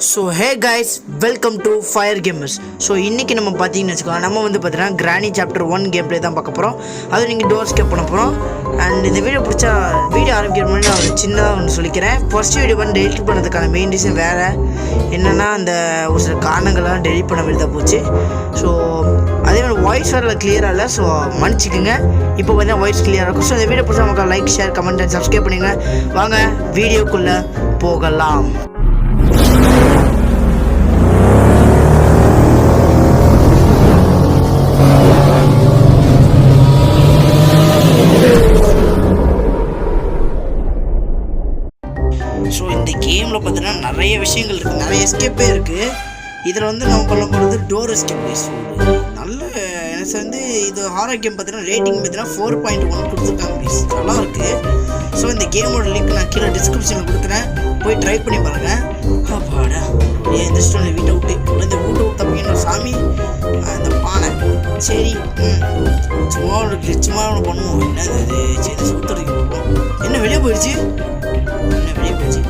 So hey guys, welcome to fire gamers. So இன்றைக்கி நம்ம பார்த்தீங்கன்னு வச்சுக்கோங்க, நம்ம வந்து பார்த்தீங்கன்னா கிரானி சாப்டர் 1 கேம் ப்ளே தான் பார்க்க போகிறோம். அதுவும் நீங்கள் டோர் ஸ்கேப் பண்ண போகிறோம். அண்ட் இந்த வீடியோ பிடிச்சா வீடியோ ஆரம்பிக்கிற முன்னாடி நான் ஒரு சின்னதாக ஒன்று சொல்லிக்கிறேன். ஃபர்ஸ்ட் வீடியோ வந்து டெலிட் பண்ணதுக்கான மெயின் ரீசன் வேறு என்னென்னா, அந்த ஒரு சில காரணங்கள்லாம் டெலிட் பண்ண வேண்டியதாக போச்சு. ஸோ அதே மாதிரி வாய்ஸ் வேறு கிளியராக இல்லை, ஸோ மன்னிச்சிக்கோங்க. இப்போ பார்த்தீங்கன்னா வாய்ஸ் கிளியராக இருக்கும். ஸோ இந்த வீடியோ பிடிச்சா நமக்கு like, share, comment and subscribe பண்ணிங்க. வாங்க வீடியோக்குள்ளே போகலாம். ஸோ இந்த கேமில் பார்த்தீங்கன்னா நிறைய விஷயங்கள் இருக்குது, நிறைய எஸ்கேப்பே இருக்குது. இதில் வந்து நம்ம பண்ண போகிறது டோர் எஸ்கேப். நல்ல எனக்கு வந்து இது ஹாரர் கேம் பார்த்தீங்கன்னா ரேட்டிங் பார்த்தீங்கன்னா 4.1 கொடுத்துருக்காங்க ப்ளீஸ், நல்லா இருக்குது. ஸோ இந்த கேமோட லிங்க் நான் கீழே டிஸ்கிரிப்ஷனில் கொடுக்குறேன், போய் ட்ரை பண்ணி பாருங்கள். அப்பாடா ஏன் இந்த ஸ்டோனில் வீட்டை விட்டு இந்த வீட்டை விட்டு தப்பிக்கணும் சாமி. அந்த பானை சரி சும்மா ஒன்று பண்ணுவோம். என்ன இது சரி சுத்தடிக்கு என்ன வெளியே போயிடுச்சு, என்ன வெளியே போயிடுச்சு.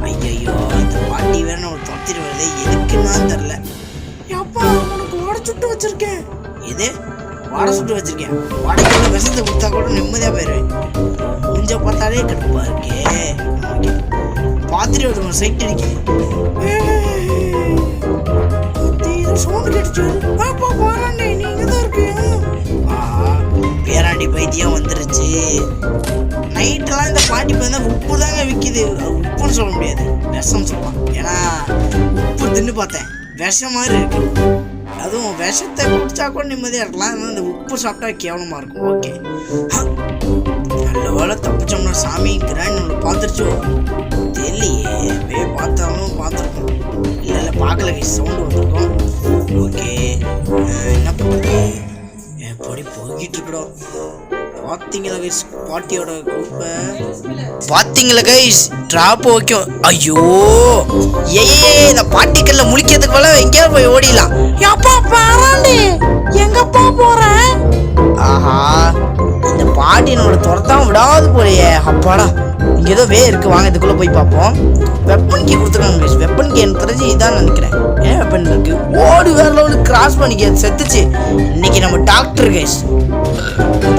ஐயோ இந்த பாட்டி வேற ஒரு தொத்திட்டு வருது, எதுக்குன்னு தெரில. எப்பா உனக்கு வாடை சுட்டு வச்சிருக்கேன். எது வாடை சுட்டு வச்சிருக்கேன்? வாடைக்குள்ள விஷத்தை கொடுத்தா கூட நிம்மதியாக போயிடுவேன். முடிஞ்ச பார்த்தாலே கடுப்பா இருக்கே. பார்த்துட்டு ஒரு சைட் அடிக்குது, சவுண்ட் கேட்டுச்சு. நீங்க தான் இருக்கீங்க. பேராண்டி பைத்தியம் வந்துருச்சு. நைட்டெல்லாம் இந்த பாட்டி பார்த்தா உப்பு தாங்க விற்கிது. உப்புன்னு சொல்ல முடியாது, விஷம் சொல்லலாம். ஏன்னா உப்பு தின்னு பார்த்தேன், விஷம் மாதிரி இருக்கு. அதுவும் விஷத்தை குடிச்சா கூட நிம்மதியாக இருக்கலாம். ஆனால் இந்த உப்பு சாப்பிட்டா கேவலமாக இருக்கும். ஓகே நல்ல வேலை தப்பிச்சோம்னா சாமி. கிராண்ட் நம்மளை பார்த்துருச்சோ தெரியலையே, பார்த்தாலும் பார்த்துருக்கோம். இல்லை பார்க்கல, சவுண்டு வந்திருக்கோம். ஓகே என்ன பண்ணுறது, எப்படி போய்கிட்டு இருக்கிறோம். பார்த்தீங்களா கைஸ் பாட்டியோட குரூப்பை, பார்த்தீங்களா கைஸ் ட்ராப் வைக்கும். ஐயோ ஏ இந்த பாட்டிக்கல்ல முழிக்கிறதுக்கு போல எங்கேயா போய் ஓடிடலாம். எப்பா பாராண்டி எங்கப்பா போறேன். ஆஹா இந்த பாட்டி நம்மளோட துரத்தாம விடாது போலையே. அப்பாடா இங்கே ஏதோ இருக்கு, வாங்க இதுக்குள்ளே போய் பார்ப்போம். வெப்பன் கீ கொடுத்துருக்காங்க கைஸ். வெப்பன் கீ எனக்கு தெரிஞ்சு இதான் நினைக்கிறேன். ஏன் வெப்பன் இருக்கு, ஓடு வேற லெவலுக்கு கிராஸ் பண்ணிக்க செத்துச்சு. இன்னைக்கு நம்ம doctor guys,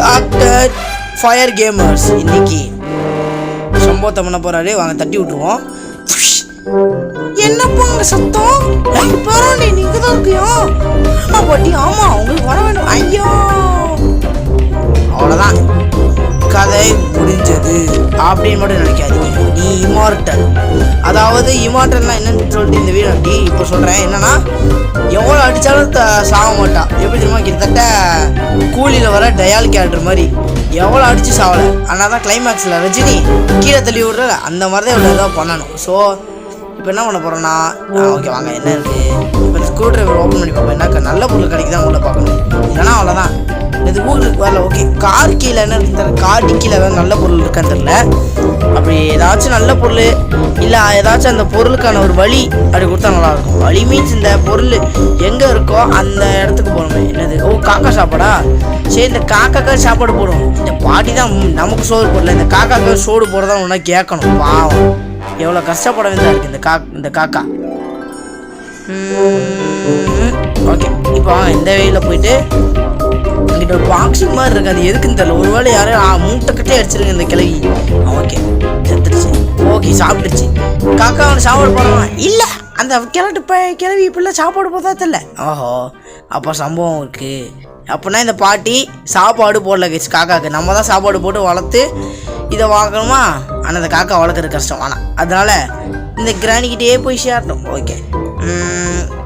doctor fire gamers இன்னைக்கு சம்பவத்தை பண்ண போறாரு. வாங்க தட்டி விட்டுருவோம். என்னப்பா அங்க சத்தம்? பரவாயில்ல நீங்க தான் இருக்கியா? ஆமா பாட்டி, ஆமா உங்களுக்கு வர வேண்டும். ஐயோ அவ்வளோதான், கதை முடிஞ்சது அப்படின்னு மட்டும் நினைக்காதீங்க. நீ இமார்டல், அதாவது இமார்டல்னா என்னன்னு சொல்லிட்டு இந்த வீடியோ அப்படி இப்போ சொல்கிறேன். என்னன்னா எவ்வளோ அடித்தாலும் சாக மாட்டான். எப்படி தெரியுமா, கிட்டத்தட்ட கூலியில் வர டயால் கேரக்டர் மாதிரி எவ்வளோ அடித்து சாவலை. ஆனால் தான் கிளைமேக்ஸில் ரஜினி கீழே தள்ளி விடுற அந்த மாதிரி தான் இவ்வளோ ஏதாவது பண்ணணும். ஸோ இப்போ என்ன பண்ண போகிறோன்னா, ஓகே வாங்க என்ன இருக்குது. இப்போ இந்த ஸ்க்ரூ ட்ரைவர் ஓப்பன் பண்ணி பார்ப்போம். என்ன நல்ல பொருள் கிடைக்குதான் உள்ள பார்க்கணும். இல்லைனா அவ்வளோதான், இது கூகுளுக்கு வரல. ஓகே கார் கீழே என்ன இருக்குன்னு தெரியல, கார் டிக்கியில் ஏதாவது நல்ல பொருள் இருக்கான்னு தெரியல. அப்படி ஏதாச்சும் நல்ல பொருள் இல்லை ஏதாச்சும் அந்த பொருளுக்கான ஒரு வழி அப்படி கொடுத்தா நல்லாயிருக்கும். வழி மீன்ஸ் இந்த பொருள் எங்கே இருக்கோ அந்த இடத்துக்கு போகணும். என்னது, ஓ காக்கா சாப்பாடா. சரி இந்த காக்காக்காக சாப்பாடு போடும். இந்த பாட்டி தான் நமக்கு சோறு போடல, இந்த காக்காக்காக சோறு போடுறதா ஒன்றா கேட்கணும். பாவம் எவ்வளோ கஷ்டப்பட வேண்டியதாக இருக்குது இந்த காக்கா. ஓகே இப்போ இந்த வழியில் போயிட்டு அங்கிட்ட ஒரு பாக்ஸிங் மாதிரி இருக்குது, அது எதுக்குன்னு தெரியல. ஒரு வேளை யாரும் மூட்டைக்கட்டே அடிச்சிருங்க இந்த கிளவி. ஓகே செத்துருச்சு. ஓகே சாப்பிட்டுருச்சு. காக்கா அவனை சாப்பாடு போடுறான். இல்லை அந்த கிளவி இப்படிலாம் சாப்பாடு போதா தெரியல. ஓஹோ அப்போ சம்பவம் இருக்குது. அப்படின்னா இந்த பாட்டி சாப்பாடு போடல கேச்சு காக்காவுக்கு. நம்ம தான் சாப்பாடு போட்டு வளர்த்து இதை வளர்க்கணுமா. ஆனால் அந்த காக்கா வளர்க்குறது கஷ்டம். ஆனால் அதனால் இந்த கிராணிக்கிட்டே போய் சேரணும். ஓகே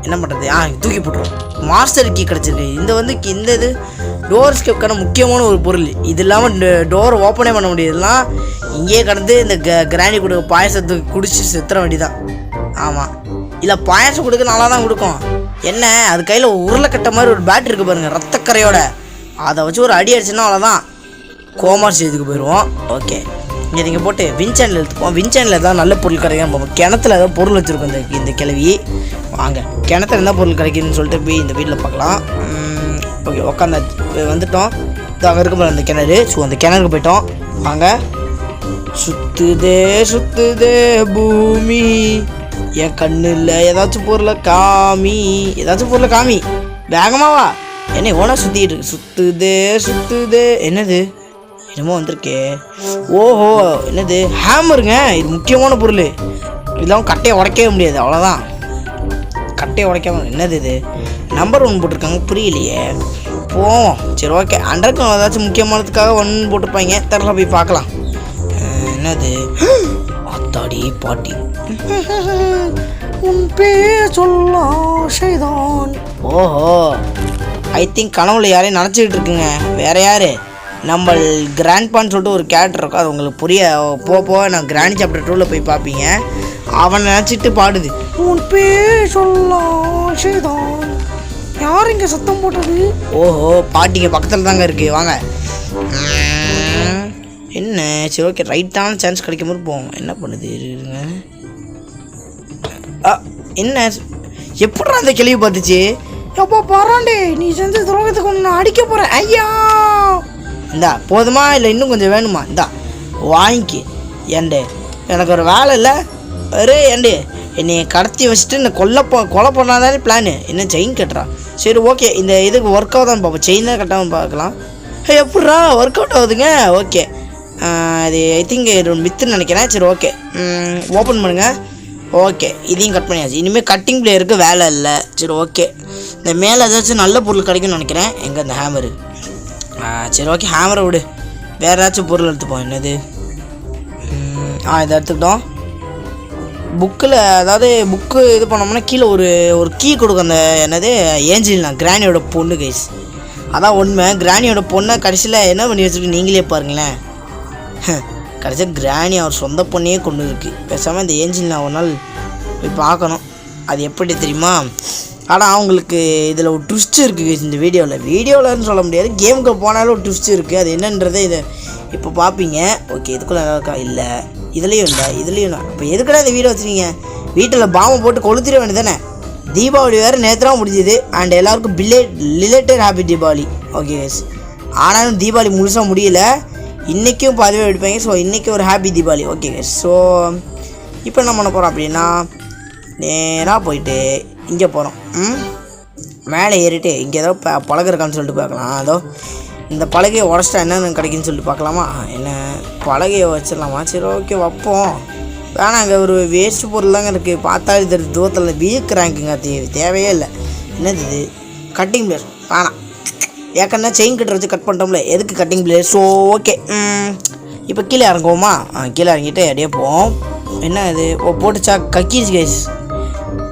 என்ன பண்ணுறது, தூக்கி போட்டுரும். மாஸ்டர் கீ கிடச்சிருக்கு. இந்த இது டோர் ஸ்கேப்கான முக்கியமான ஒரு பொருள். இது இல்லாமல் டோர் ஓப்பனே பண்ண முடியாதுலாம். இங்கேயே கடந்து இந்த கிராணி கொடுக்க பாயசத்துக்கு குடிச்சு செத்துற வேண்டிதான். ஆமாம் இல்லை பாயசம் கொடுக்க நல்லா தான் கொடுக்கும். என்ன அது கையில் உருளைக்கட்டை மாதிரி ஒரு பேட் இருக்குது பாருங்கள், ரத்தக்கரையோட. அதை வச்சு ஒரு அடி அடிச்சுன்னா அவ்வளோதான், கோமா ஸ்டேஜுக்கு போயிடுவோம். ஓகே இங்கே நீங்கள் போட்டு வின்சேனில் எடுத்துப்போம். வின்சேனில் தான் நல்ல பொருள் கிடைக்கும். நம்ம கிணத்துல ஏதாவது பொருள் வச்சுருக்கோம் இந்த கிளவி. வாங்க கிணத்துல என்ன பொருள் கிடைக்குதுன்னு சொல்லிட்டு போய் இந்த வீட்டில் பார்க்கலாம். ஓகே உட்காந்து வந்துட்டோம். இது அங்கே இருக்க போகிற அந்த கிணறு. ஸோ அந்த கிணறுக்கு போயிட்டோம். வாங்க சுத்துதே பூமி என் கண்ணில் ஏதாச்சும் பொருளை காமி வேகமாவா என்ன ஓனா சுற்றிட்டு இருக்கு. சுத்துதே என்னது என்னமோ வந்திருக்கே. ஓஹோ என்னது ஹேமருங்க. இது முக்கியமான பொருள். இதெல்லாம் கட்டையை உடைக்கவே முடியாது, அவ்வளோதான். கட்டையை உடைக்காம என்னது இது நம்பர் 1 போட்டிருக்காங்க, புரியலையே. போவோம். சரி ஓகே, அண்டர்கிரவுண்ட் ஏதாச்சும் முக்கியமானதுக்காக 1 போட்டிருப்பாங்க, தெரியல போய் பார்க்கலாம். என்னது அத்தாடி பாட்டி உன் பேர் சொல்ல ஆசைதான். ஓஹோ ஐ திங்க் கனவுல யாரையும் நினச்சிக்கிட்டு இருக்குங்க. வேற யாரு நம்ம கிராண்ட்பான்னு சொல்லிட்டு ஒரு கேரக்டர் இருக்கும், அது உங்களுக்கு புரிய போக நான் கிராண்ட் சாப்டர் 2ல் போய் பார்ப்பீங்க. அவன் நினச்சிட்டு பாடுது உன் பேர் சொல்ல ஆசைதான். யார் இங்கே சத்தம் போட்டது? ஓஹோ பாட்டிங்க பக்கத்தில் தாங்க இருக்குது, வாங்க. என்ன சரி ஓகே, ரைட்டான சான்ஸ் கிடைக்கும் போது போவோம். என்ன பண்ணுது இருங்க. என்ன எப்படா அந்த கேள்வி பார்த்துச்சு? எப்போ பராண்டே நீ செஞ்ச துரோகத்துக்கு ஒன்று அடிக்க போகிறேன். ஐயா இந்தா போதுமா இல்லை இன்னும் கொஞ்சம் வேணுமா? இந்தா வாங்கிக்கி. ஏண்டே எனக்கு ஒரு வேலை இல்லை. ஏண்டே என்னை கடத்தி வச்சுட்டு என்னை கொலை பண்ணாதானே பிளானு. என்ன செயின் கட்டுறா? சரி ஓகே, இந்த இதுக்கு ஒர்க் ஆகுதான்னு பார்ப்போம். செயின் தான் கட்டாமல் பார்க்கலாம். எப்பட்றா ஒர்க் அவுட் ஆகுதுங்க? ஓகே, இது ஐ திங்க் இது வித்துன்னு நினைக்கிறேன். சரி ஓகே, ஓப்பன் பண்ணுங்கள். ஓகே, இதையும் கட் பண்ணியாச்சு. இனிமேல் கட்டிங் பிளேயருக்கு வேலை இல்லை. சரி ஓகே, இந்த மேலே ஏதாச்சும் நல்ல பொருள் கிடைக்கும்னு நினைக்கிறேன். எங்கே இந்த ஹேமரு? சரி ஓகே, ஹேமரை விடு, வேறு ஏதாச்சும் பொருள் எடுத்துப்போம். என்னது? இதை எடுத்துக்கிட்டோம். புக்கில் அதாவது புக்கு இது பண்ணோம்னா கீழே ஒரு கீ கொடுக்கும். அந்த என்னது ஏஞ்சலினா கிராணியோட பொண்ணு கைஸ், அதான் உண்மை. கிராணியோட பொண்ணை கடைசியில் என்ன பண்ணி வச்சுருக்கு நீங்களே பாருங்களேன். கடைசியாக கிராணி அவர் சொந்த பொண்ணையே கொண்டு இருக்குது. பேசாமல் இந்த ஏஞ்சலினா ஒரு நாள் போய் பார்க்கணும். அது எப்படி தெரியுமா? ஆனால் அவங்களுக்கு இதில் ஒரு ட்விஸ்ட் இருக்குது இந்த வீடியோவில்னு சொல்ல முடியாது, கேமுக்கு போனாலும் ஒரு ட்விஸ்ட் இருக்குது. அது என்னன்றதை இதை இப்போ பார்ப்பீங்க. ஓகே, இதுக்குள்ளே இருக்கா? இல்லை, இதுலேயும் இல்லை. இப்போ எதுக்கடா இந்த வீடியோ வச்சுருக்கீங்க? வீட்டில் பாம்பை போட்டு கொளுத்திட வேண்டியது தானே. தீபாவளி வேறு நேற்றுலாம் முடிஞ்சுது. அண்ட் எல்லாருக்கும் related happy Deepavali. Okay guys, ஆனாலும் தீபாவளி முழுசாக முடியல. இன்றைக்கும் பதிவே எடுப்பாங்க. ஸோ இன்றைக்கி ஒரு happy Deepavali. Okay guys, so இப்போ என்ன பண்ண போகிறோம் அப்படின்னா, நேராக போயிட்டு இங்கே போகிறோம். மேலே ஏறிட்டு இங்கே ஏதோ பழகு இருக்கான்னு சொல்லிட்டு பார்க்கலாம். அதோ இந்த பலகையை உடச்சிட்டா என்னென்னு கிடைக்குன்னு சொல்லிட்டு பார்க்கலாமா? என்ன பலகையை வச்சிடலாமா? சரி ஓகே வைப்போம். வேணாம், அங்கே ஒரு வேஸ்ட் பொருள் தாங்க இருக்குது. பார்த்தாலும் இது தூரத்தில் வீக் ரேங்குங்க, தேவையே இல்லை. என்னது இது? கட்டிங் பிளேயர் வேணாம். ஏற்கனவே செயின் கட்டர் வச்சு கட் பண்ணிட்டோம்ல, எதுக்கு கட்டிங் பிளேயர்? ஸோ ஓகே, இப்போ கீழே இறங்குவோமா? கீழே இறங்கிட்டு அப்படியே போவோம். என்ன இது? போட்டுச்சா? கக்கிடுச்சு கைஸ்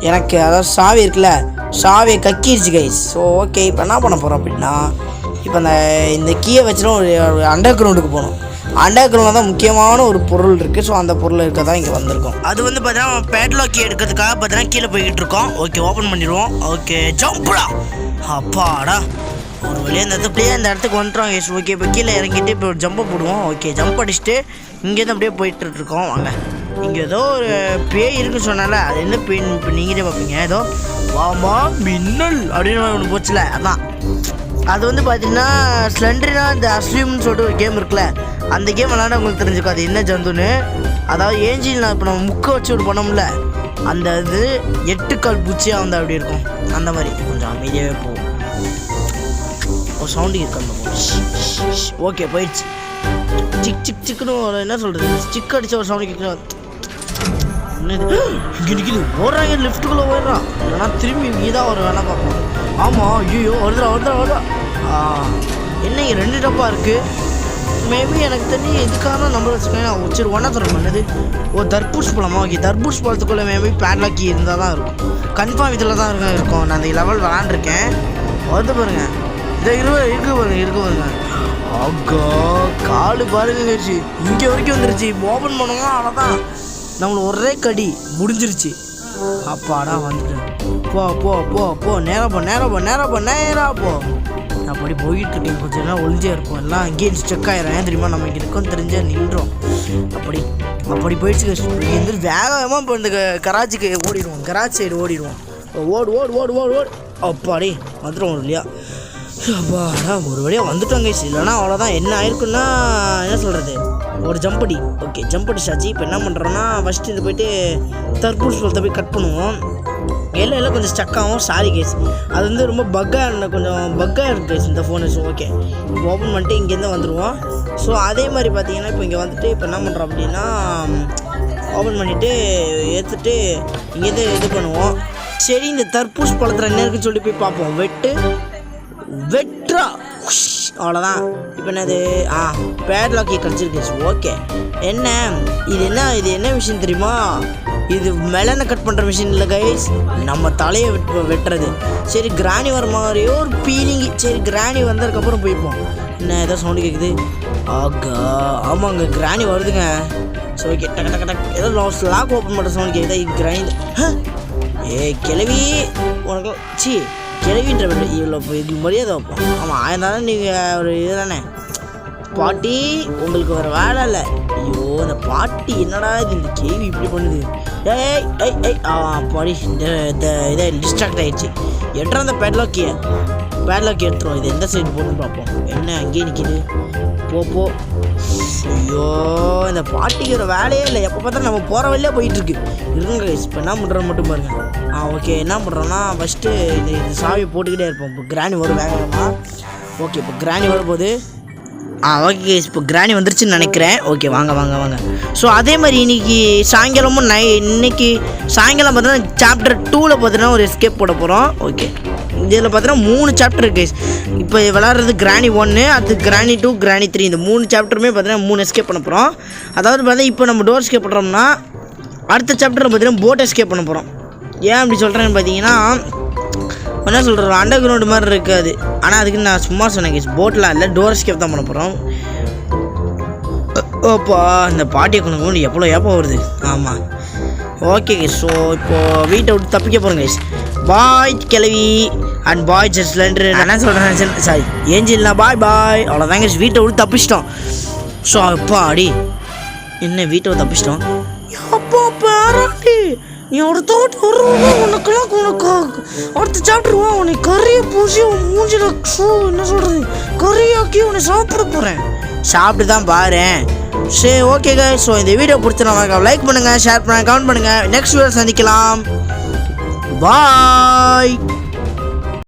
எனக்கு. அதாவது சாவி இருக்குல்ல, சாவியை கக்கிடுச்சு கைஸ். ஸோ ஓகே, இப்போ என்ன பண்ண போகிறோம் அப்படின்னா, இப்போ இந்த கீயை வச்சுட்டு ஒரு அண்டர் கிரவுண்டுக்கு போகணும். அண்டர் கிரவுண்டில் தான் முக்கியமான ஒரு பொருள் இருக்குது. ஸோ அந்த பொருள் இருக்க தான் இங்கே வந்திருக்கோம். அது வந்து பார்த்தீங்கன்னா பேட்லாக் கீ எடுக்கிறதுக்காக பார்த்தீங்கன்னா கீழே போய்கிட்டு இருக்கோம். ஓகே, ஓப்பன் பண்ணிடுவோம். ஓகே, ஜம்ப்டா. அப்பாடா, ஒரு வழியாக இந்த இடத்துக்குள்ளேயே அந்த இடத்துக்கு வந்துட்டோம் கைஸ். ஓகே, இப்போ கீழே இறங்கிட்டு இப்போ ஒரு ஜம்பை போடுவோம். ஓகே, ஜம்ப் அடிச்சுட்டு இங்கேருந்து அப்படியே போயிட்டுருக்கோம். வாங்க, இங்கே ஏதோ ஒரு பேய் இருக்குன்னு சொன்னால அது என்ன பேய்னு இப்போ நீங்களே பார்ப்பீங்க. ஏதோ வாமா மின்னல் அப்படின்னு ஒன்று போச்சுல, அதான். அது வந்து பார்த்தீங்கன்னா ஸ்லெண்டரினா இந்த அஸ்லீம்னு சொல்லிட்டு ஒரு கேம் இருக்குல்ல, அந்த கேம் விளாண்டா உங்களுக்கு தெரிஞ்சுக்கும் அது என்ன ஜந்துன்னு. அதாவது ஏஞ்சில் இப்போ நம்ம முக்கை வச்சு ஒரு பண்ணோம்ல, அந்த இது 8 கால் பூச்சியாக வந்து அப்படி இருக்கும். அந்த மாதிரி கொஞ்சம் அமைதியாகவே போகும். ஒரு சவுண்டு இருக்கு அந்த போகும். ஓகே, போயிடுச்சு. சிக் சிக் சிக்குன்னு ஒரு என்ன சொல்கிறது, சிக் அடித்த ஒரு சவுண்டு கேட்குறோம். இங்கே ஓடுறாங்க, லிஃப்ட்டுக்குள்ளே போயிடுறான். இல்லைனா திரும்பி நீ தான் ஒரு வேணா பார்ப்போம். ஆமாம், ஐயோ வருதா. என்ன இங்கே 2 டப்பா இருக்குது. மேபி எனக்கு தெரிஞ்சு எதுக்காக நம்பர் வச்சுருக்கேன். சரி ஒன்றா சொல்ல என்னது? தர்பூஸ் பழமா? ஓகே, தர்பூஸ் பழத்துக்குள்ளே மேபி பேட்லாக்கி இருந்தால் தான் இருக்கும். கன்ஃபார்ம் இதில் தான் இருக்கும். நான் அந்த லெவல் விளாண்டுருக்கேன். வந்து பாருங்க, இதை இருக்கு பாருங்க. ஆகா, காலு பாருங்க, இங்கே வரைக்கும் வந்துருச்சு. ஓப்பன் பண்ணுவோம், அவ்வளோதான். நம்மளை ஒரே கடி முடிஞ்சிருச்சு. அப்பாடா வந்துட்டேன். போ நேராக போ. அப்படி போயிட்டு இருக்கேன். கொஞ்சம் நேரம் ஒளிஞ்சே இருப்போம். எல்லாம் அங்கேயே ஸ்டெக் ஆயிரும். ஏன் தெரியுமா, நம்ம இங்கே இருக்கோம் தெரிஞ்சா நின்றோம். அப்படி போயிடுச்சு. இங்கேருந்து வேகமாக இப்போ இந்த கராச்சிக்கு ஓடிடுவோம். கராச்சி சைடு ஓடிடுவோம். ஓடு. அப்பாடி வந்துடும் ஒரு வழியா. அப்பாடா ஒரு வழியாக வந்துட்டோங்க. இல்லைன்னா அவ்வளோதான். என்ன ஆயிருக்குன்னா என்ன சொல்கிறது, ஒரு ஜம்படி. ஓகே ஜம்ப் அடிச்சாச்சு. இப்போ என்ன பண்ணுறோன்னா ஃபஸ்ட்டு இது போய்ட்டு தர்பூஸ் பழத்தை போய் கட் பண்ணுவோம். எல்லாம் கொஞ்சம் ஸ்டக் ஆகும். சாரி கேஸ், அது வந்து ரொம்ப கொஞ்சம் பக்காக இருக்குது கேஸ் இந்த ஃபோனு. ஸோ ஓகே இப்போ ஓப்பன் பண்ணிட்டு இங்கேருந்து வந்துடுவோம். ஸோ அதே மாதிரி பார்த்தீங்கன்னா இப்போ இங்கே வந்துட்டு இப்போ என்ன பண்ணுறோம் அப்படின்னா ஓப்பன் பண்ணிவிட்டு எடுத்துகிட்டு இங்கேருந்து இது பண்ணுவோம். சரி இந்த தர்பூஸ் பழத்தில் என்ன இருக்குன்னு சொல்லி போய் பார்ப்போம். வெட்ரா அவ்வளோதான். இப்போ என்னது பேட்லாக்கி கிடச்சிருக்கு. ஓகே இது என்ன விஷயம் தெரியுமா? இது மெலனை கட் பண்ணுற மிஷின் இல்லை கைஸ், நம்ம தலையை வெட்டுறது. சரி கிராணி வர மாதிரியோ ஒரு ஃபீலிங்கு. சரி கிராணி வந்ததுக்கப்புறம் போய்ப்போம். என்ன ஏதோ சவுண்டு கேட்குது? ஆமாங்க கிராணி வருதுங்க. ஸோ ஓகே டக்கு டக்கு டக்கு ஏதோ லாக் ஓப்பன் பண்ணுற சவுண்ட் கேட்குதா? இது கிராணி. கிளவி உனக்கு கிளவின்ற இவ்வளோ இது மரியாதை வைப்போம். ஆமாம் அதனால நீங்கள் ஒரு இது தானே பாட்டி, உங்களுக்கு ஒரு வேலை இல்லை. ஐயோ இந்த பாட்டி என்னடா இது இந்த கேள்வி இப்படி பண்ணுது. பாடி இதை டிஸ்ட்ராக்ட் ஆகிடுச்சு. எட்ரா அந்த பேட்லாக்கி எடுத்துருவோம். இது எந்த சைடு போட்டுன்னு பார்ப்போம். என்ன அங்கேயே நிற்கிது? போ. ஐயோ இந்த பாட்டிக்கு ஒரு வேலையே இல்லை. எப்போ பார்த்தா நம்ம போகிற வழியே போயிட்டுருக்கு. இருங்க இப்போ என்ன பண்ணுறோம் மட்டும் பாருங்கள். ஓகே என்ன பண்ணுறோன்னா ஃபஸ்ட்டு இந்த சாவியை போட்டுக்கிட்டே இருப்போம். இப்போ கிராணி வரும் வேகமாக. ஓகே இப்போ கிராணி வரும்போது ஓகே இப்போ கிராணி வந்துருச்சுன்னு நினைக்கிறேன். ஓகே வாங்க. ஸோ அதே மாதிரி இன்னைக்கு சாயங்காலம் பார்த்தீங்கன்னா சாப்டர் 2ல் பார்த்தீங்கன்னா ஒரு எஸ்கேப் போட போகிறோம். ஓகே இதில் பார்த்தீங்கன்னா 3 சாப்டர் இருக்குது. இப்போ விளாட்றது கிராணி 1, அது கிராணி 2, கிராணி 3. இந்த 3 சாப்டருமே பார்த்தீங்கன்னா 3 எஸ்கேப் பண்ண போகிறோம். அதாவது பார்த்தீங்கன்னா இப்போ நம்ம டோர் எஸ்கேப் பண்ணுறோம்னா அடுத்த சாப்டரில் பார்த்தீங்கன்னா போட் எஸ்கேப் பண்ண போகிறோம். ஏன் அப்படி சொல்கிறேன்னு பார்த்தீங்கன்னா என்ன சொல்கிறோம் அண்டர் கிரவுண்டு மாதிரி இருக்காது. ஆனால் அதுக்கு நான் சும்மா சொன்னேன் கேஸ், போட்லாம் இல்லை டோர் எஸ்கேப் தான் பண்ண போகிறோம். ஓப்பா இந்த பாட்டியை கொண்டு எப்போ வருது. ஆமாம் ஓகே கேஸ். ஸோ இப்போது வீட்டை விட்டு தப்பிக்க போகிறோம் கேஸ். பாய் கிளவி அண்ட் பாய் ஜஸ்ட்லன்று என்ன சொல்கிறேன் சாரி ஏஞ்சில்னா பாய் அவ்வளோதான் கேஸ். வீட்டை விட்டு தப்பிச்சிட்டோம். ஸோ அப்பா அடி என்ன வீட்டை விட்டு தப்பிச்சிட்டோம். அப்பா பாராட்டி நீ அடுத்த வருவா உனக்கு அடுத்த சாப்பிட்ருவா. உனக்கு கறியை பூசி மூஞ்சில் என்ன சொல்கிறது கறியாக்கி உன்னை சாப்பிட போகிறேன். சாப்பிட்டு தான் பாரு. சரி ஓகே கைஸ். ஸோ இந்த வீடியோ பிடிச்சிருந்தா லைக் பண்ணுங்கள், ஷேர் பண்ணுங்கள், கமெண்ட் பண்ணுங்கள். நெக்ஸ்ட் வீடியோ சந்திக்கலாம். பாய்.